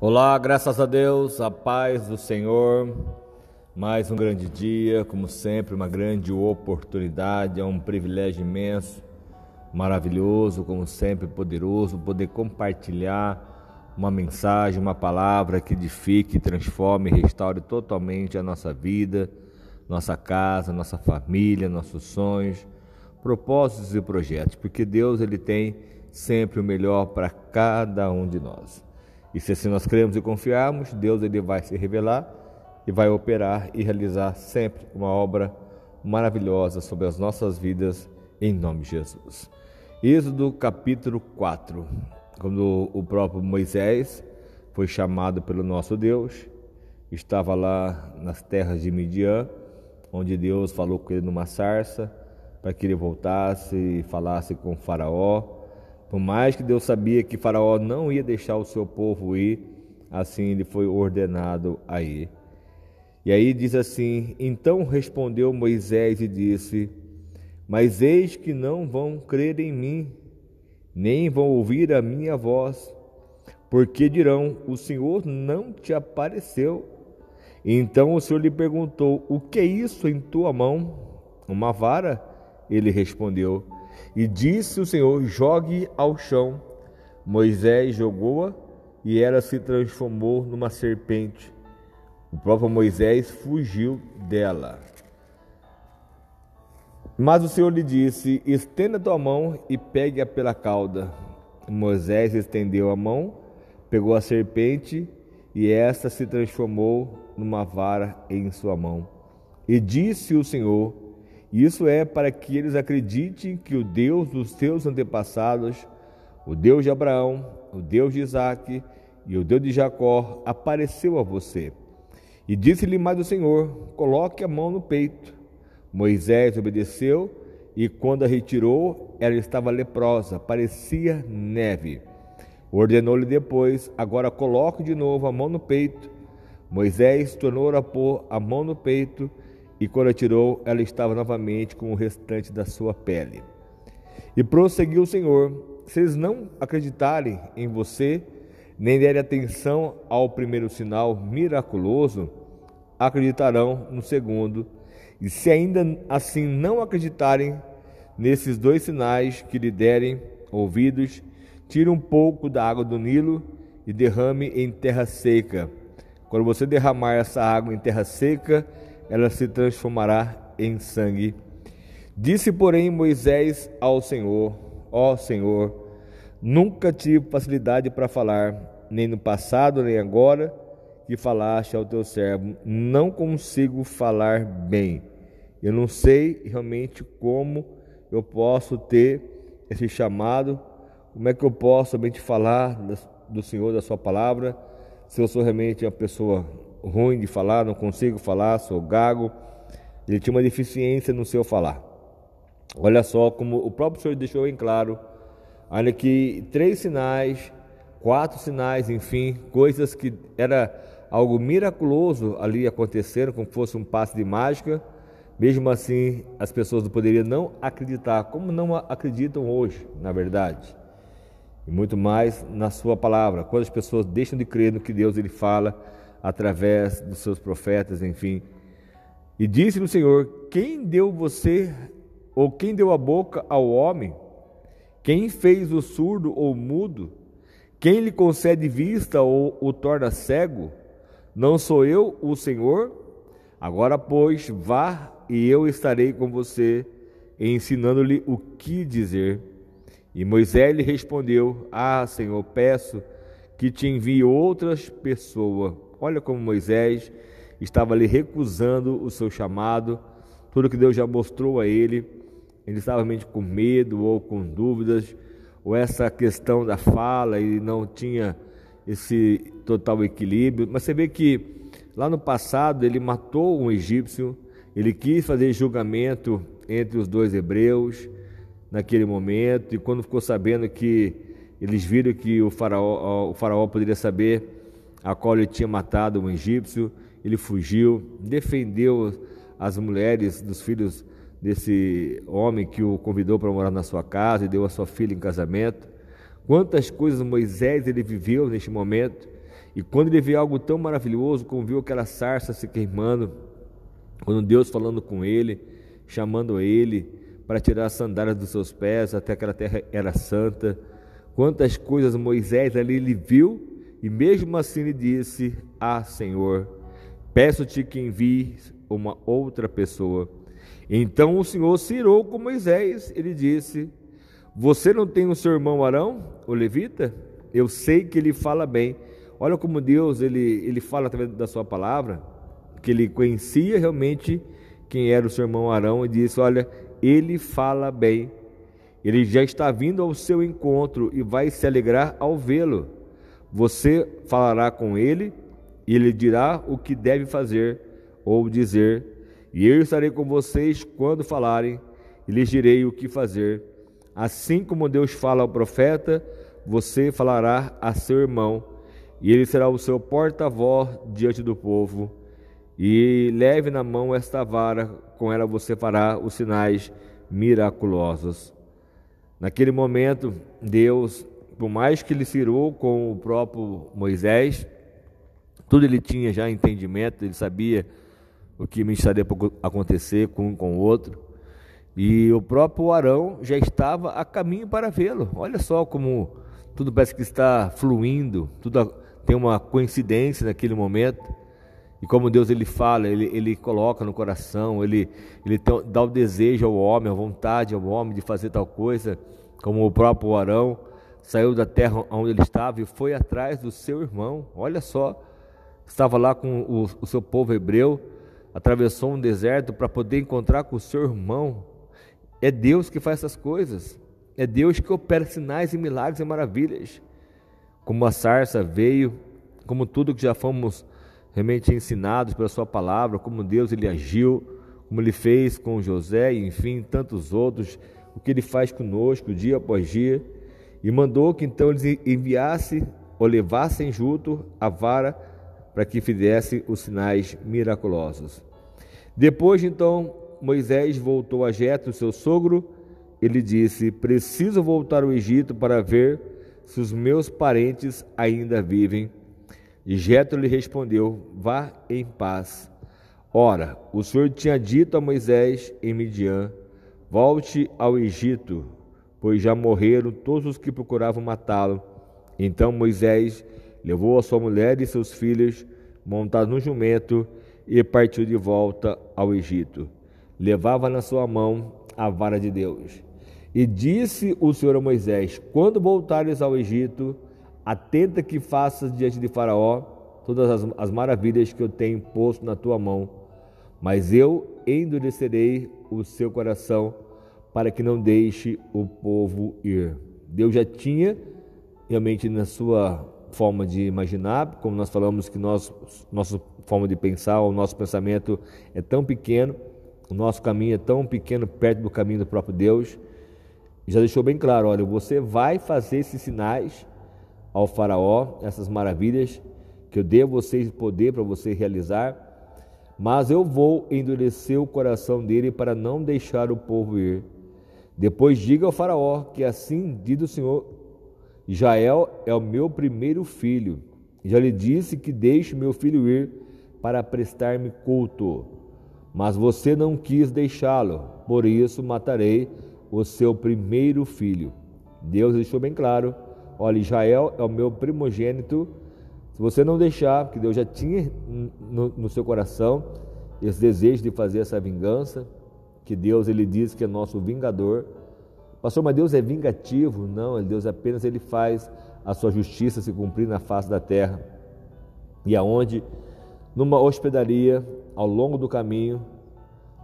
Olá, graças a Deus, a paz do Senhor. Mais um grande dia, como sempre, uma grande oportunidade, é um privilégio imenso, maravilhoso, como sempre, poderoso, poder compartilhar uma mensagem, uma palavra que edifique, transforme e restaure totalmente a nossa vida, nossa casa, nossa família, nossos sonhos, propósitos e projetos, porque Deus ele tem sempre o melhor para cada um de nós. E se assim nós cremos e confiarmos, Deus ele vai se revelar e vai operar e realizar sempre uma obra maravilhosa sobre as nossas vidas, em nome de Jesus. Êxodo capítulo 4, quando o próprio Moisés foi chamado pelo nosso Deus, estava lá nas terras de Midian, onde Deus falou com ele numa sarça, para que ele voltasse e falasse com o faraó. Por mais que Deus sabia que faraó não ia deixar o seu povo ir, assim ele foi ordenado a ir. E aí diz assim: então respondeu Moisés e disse: mas eis que não vão crer em mim, nem vão ouvir a minha voz, porque dirão: o Senhor não te apareceu. Então o Senhor lhe perguntou: o que é isso em tua mão? Uma vara? Ele respondeu. E disse o Senhor: jogue ao chão. Moisés jogou-a e ela se transformou numa serpente. O próprio Moisés fugiu dela. Mas o Senhor lhe disse: estenda tua mão e pegue-a pela cauda. Moisés estendeu a mão, pegou a serpente e esta se transformou numa vara em sua mão. E disse o Senhor: isso é para que eles acreditem que o Deus dos seus antepassados, o Deus de Abraão, o Deus de Isaque e o Deus de Jacó, apareceu a você. E disse-lhe mais o Senhor: coloque a mão no peito. Moisés obedeceu, e quando a retirou, ela estava leprosa, parecia neve. Ordenou-lhe depois: agora coloque de novo a mão no peito. Moisés tornou a pôr a mão no peito, e quando a tirou, ela estava novamente com o restante da sua pele. E prosseguiu o Senhor: se eles não acreditarem em você, nem derem atenção ao primeiro sinal miraculoso, acreditarão no segundo. E se ainda assim não acreditarem nesses dois sinais que lhe derem ouvidos, tire um pouco da água do Nilo e derrame em terra seca. Quando você derramar essa água em terra seca, ela se transformará em sangue. Disse, porém, Moisés ao Senhor: ó Senhor, nunca tive facilidade para falar, nem no passado, nem agora que falaste ao teu servo. Não consigo falar bem. Eu não sei realmente como eu posso ter esse chamado, como é que eu posso somente falar do Senhor, da sua palavra, se eu sou realmente uma pessoa ruim de falar, não consigo falar, sou gago. Ele tinha uma deficiência no seu falar. Olha só como o próprio Senhor deixou em claro, olha que 3 sinais, 4 sinais, enfim, coisas que era algo miraculoso ali aconteceram, como fosse um passe de mágica. Mesmo assim, as pessoas não poderiam não acreditar, como não acreditam hoje, na verdade. E muito mais na sua palavra, quando as pessoas deixam de crer no que Deus ele fala através dos seus profetas, enfim. E disse-lhe o Senhor: quem deu você, ou quem deu a boca ao homem? Quem fez o surdo ou mudo? Quem lhe concede vista ou o torna cego? Não sou eu o Senhor? Agora, pois, vá e eu estarei com você, ensinando-lhe o que dizer. E Moisés lhe respondeu: ah, Senhor, peço que te envie outras pessoas. Olha como Moisés estava ali recusando o seu chamado, tudo que Deus já mostrou a ele. Ele estava realmente com medo ou com dúvidas, ou essa questão da fala, ele não tinha esse total equilíbrio. Mas você vê que lá no passado ele matou um egípcio, ele quis fazer julgamento entre os 2 hebreus naquele momento, e quando ficou sabendo que eles viram que o faraó poderia saber a qual ele tinha matado um egípcio, ele fugiu, defendeu as mulheres dos filhos desse homem que o convidou para morar na sua casa e deu a sua filha em casamento. Quantas coisas Moisés ele viveu neste momento, E quando ele vê algo tão maravilhoso, como viu aquela sarça se queimando, quando Deus falando com ele, chamando ele para tirar as sandálias dos seus pés, até aquela terra era santa, quantas coisas Moisés ali ele viu, e mesmo assim ele disse: Ah, Senhor, peço-te que envies uma outra pessoa. Então o Senhor se irou com Moisés, ele disse: Você não tem o seu irmão Arão, o levita? Eu sei que ele fala bem. Olha como Deus ele fala através da sua palavra, que ele conhecia realmente quem era o seu irmão Arão, e disse: olha, ele fala bem, ele já está vindo ao seu encontro e vai se alegrar ao vê-lo. Você falará com ele e ele dirá o que deve fazer ou dizer, e eu estarei com vocês quando falarem e lhes direi o que fazer. Assim como Deus fala ao profeta, você falará a seu irmão, e ele será o seu porta-voz diante do povo. E leve na mão esta vara, com ela você fará os sinais miraculosos. Naquele momento, Deus, por mais que ele se irou com o próprio Moisés, tudo ele tinha já entendimento, ele sabia o que estaria para acontecer com um com o outro, e o próprio Arão já estava a caminho para vê-lo. Olha só como tudo parece que está fluindo, tudo tem uma coincidência naquele momento. E como Deus ele fala, ele coloca no coração, ele dá o desejo ao homem, a vontade ao homem de fazer tal coisa, como o próprio Arão saiu da terra onde ele estava e foi atrás do seu irmão. Olha só, estava lá com o seu povo hebreu, atravessou um deserto para poder encontrar com o seu irmão. É Deus que faz essas coisas, é Deus que opera sinais e milagres e maravilhas, como a sarça veio, como tudo que já fomos realmente ensinados pela sua palavra, como Deus ele agiu, como ele fez com José e enfim tantos outros, o que ele faz conosco dia após dia, e mandou que então eles enviassem ou levassem junto a vara para que fizesse os sinais miraculosos. Depois então Moisés voltou a Jetro, seu sogro. Ele disse: preciso voltar ao Egito para ver se os meus parentes ainda vivem. E Jetro lhe respondeu: vá em paz. Ora, o Senhor tinha dito a Moisés em Midian: volte ao Egito, pois já morreram todos os que procuravam matá-lo. Então Moisés levou a sua mulher e seus filhos, montados no jumento, e partiu de volta ao Egito. Levava na sua mão a vara de Deus. E disse o Senhor a Moisés: quando voltares ao Egito, atenta que faças diante de Faraó todas as maravilhas que eu tenho posto na tua mão, mas eu endurecerei o seu coração para que não deixe o povo ir. Deus já tinha realmente na sua forma de imaginar, como nós falamos que nossa forma de pensar, o nosso pensamento é tão pequeno, o nosso caminho é tão pequeno perto do caminho do próprio Deus. Já deixou bem claro: olha, você vai fazer esses sinais ao Faraó, essas maravilhas que eu dei a vocês poder para você realizar, mas eu vou endurecer o coração dele para não deixar o povo ir. Depois diga ao Faraó que assim diz o Senhor: Israel é o meu primeiro filho. Já lhe disse que deixe meu filho ir para prestar-me culto, mas você não quis deixá-lo, por isso matarei o seu primeiro filho. Deus deixou bem claro: olha, Israel é o meu primogênito. Se você não deixar, porque Deus já tinha no seu coração esse desejo de fazer essa vingança, que Deus ele diz que é nosso vingador. Pastor, mas Deus é vingativo? Não, Deus apenas ele faz a sua justiça se cumprir na face da terra. E aonde, numa hospedaria, ao longo do caminho,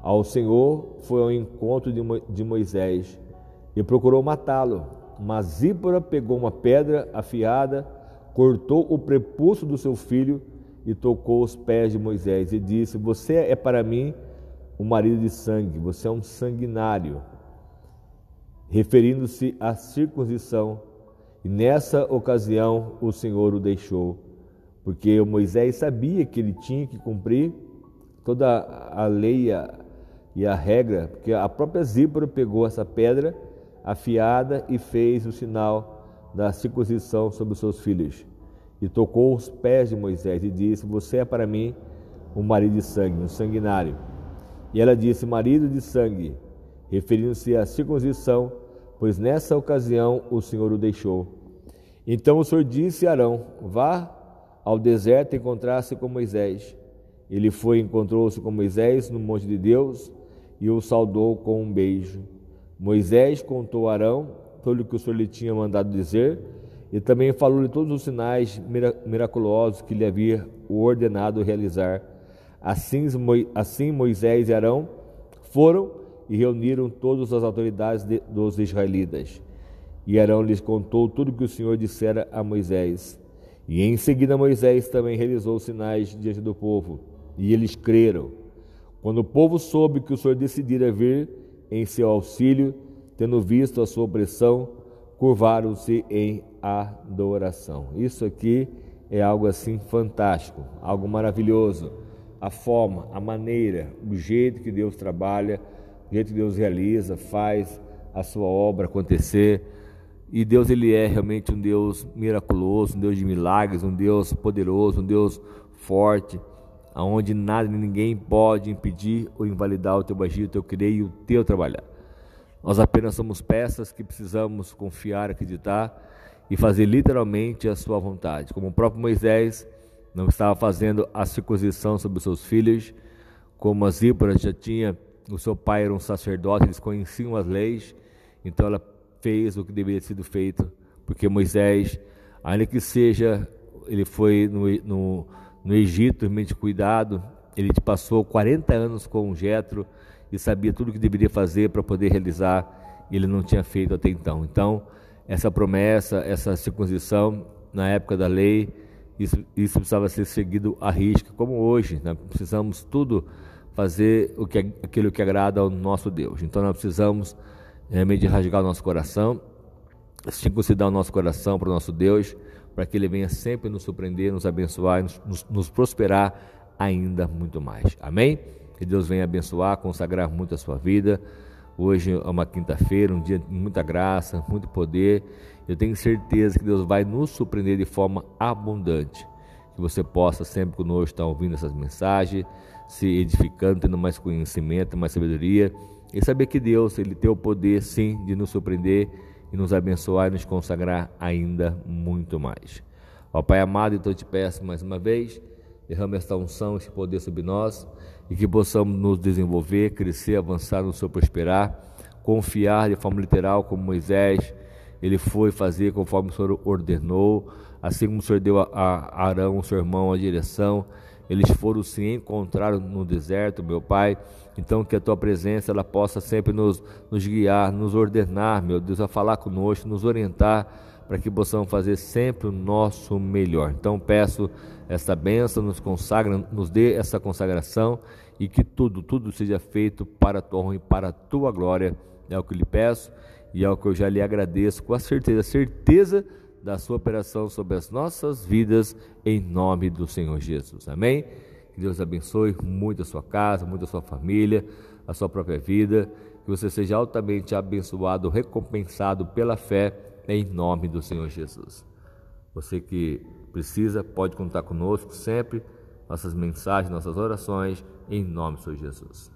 ao Senhor foi ao encontro de Moisés e procurou matá-lo. Mas Zípora pegou uma pedra afiada, cortou o prepúcio do seu filho e tocou os pés de Moisés e disse: você é para mim um marido de sangue, você é um sanguinário, referindo-se à circuncisão. E nessa ocasião o Senhor o deixou, porque Moisés sabia que ele tinha que cumprir toda a lei e a regra, porque a própria Zípora pegou essa pedra afiada e fez o sinal da circuncisão sobre os seus filhos. e tocou os pés de Moisés e disse: você é para mim um marido de sangue, um sanguinário. E ela disse: marido de sangue, referindo-se à circuncisão, pois nessa ocasião o Senhor o deixou. Então o Senhor disse a Arão: vá ao deserto encontrar-se com Moisés. Ele foi e encontrou-se com Moisés no monte de Deus e o saudou com um beijo. Moisés contou a Arão tudo o que o Senhor lhe tinha mandado dizer e também falou-lhe todos os sinais miraculosos que lhe havia ordenado realizar. Assim Moisés e Arão foram e reuniram todas as autoridades dos israelitas. E Arão lhes contou tudo o que o Senhor dissera a Moisés. E em seguida Moisés também realizou sinais diante do povo, e eles creram. Quando o povo soube que o Senhor decidira vir em seu auxílio, tendo visto a sua opressão, curvaram-se em adoração. Isso aqui é algo assim fantástico, algo maravilhoso. A forma, a maneira, o jeito que Deus trabalha, o jeito que Deus realiza, faz a sua obra acontecer. E Deus, ele é realmente um Deus miraculoso, um Deus de milagres, um Deus poderoso, um Deus forte, aonde nada e ninguém pode impedir ou invalidar o teu agir, o teu querer e o teu trabalhar. Nós apenas somos peças que precisamos confiar, acreditar e fazer literalmente a sua vontade. Como o próprio Moisés não estava fazendo a circuncisão sobre os seus filhos, como a Zípora já tinha, o seu pai era um sacerdote, eles conheciam as leis, então ela fez o que deveria ter sido feito, porque Moisés, ainda que seja, ele foi no Egito, realmente cuidado, ele passou 40 anos com Jetro e sabia tudo o que deveria fazer para poder realizar, e ele não tinha feito até então. Então, essa promessa, essa circuncisão, na época da lei, isso precisava ser seguido à risca, como hoje, nós precisamos tudo fazer aquilo que agrada ao nosso Deus. Então, nós precisamos realmente rasgar o nosso coração, circuncidar o nosso coração para o nosso Deus, para que Ele venha sempre nos surpreender, nos abençoar e nos prosperar ainda muito mais. Amém? Que Deus venha abençoar, consagrar muito a sua vida. Hoje é uma quinta-feira, um dia de muita graça, muito poder. Eu tenho certeza que Deus vai nos surpreender de forma abundante. Que você possa sempre conosco estar ouvindo essas mensagens, se edificando, tendo mais conhecimento, mais sabedoria. E saber que Deus, Ele tem o poder sim de nos surpreender e nos abençoar e nos consagrar ainda muito mais. Ó Pai amado, então eu te peço mais uma vez, derrama esta unção, esse poder sobre nós e que possamos nos desenvolver, crescer, avançar no seu prosperar, confiar de forma literal como Moisés, ele foi fazer conforme o Senhor ordenou, assim como o Senhor deu a Arão, o seu irmão, a direção. Eles foram se encontrar no deserto, meu Pai. Então que a Tua presença ela possa sempre nos guiar, nos ordenar, meu Deus, a falar conosco, nos orientar, para que possamos fazer sempre o nosso melhor. Então peço esta bênção, nos consagra, nos dê essa consagração e que tudo seja feito para a Tua honra e para a Tua glória. É o que lhe peço e é o que eu já lhe agradeço com a certeza da sua operação sobre as nossas vidas, em nome do Senhor Jesus. Amém? Que Deus abençoe muito a sua casa, muito a sua família, a sua própria vida, que você seja altamente abençoado, recompensado pela fé, em nome do Senhor Jesus. Você que precisa, pode contar conosco sempre, nossas mensagens, nossas orações, em nome do Senhor Jesus.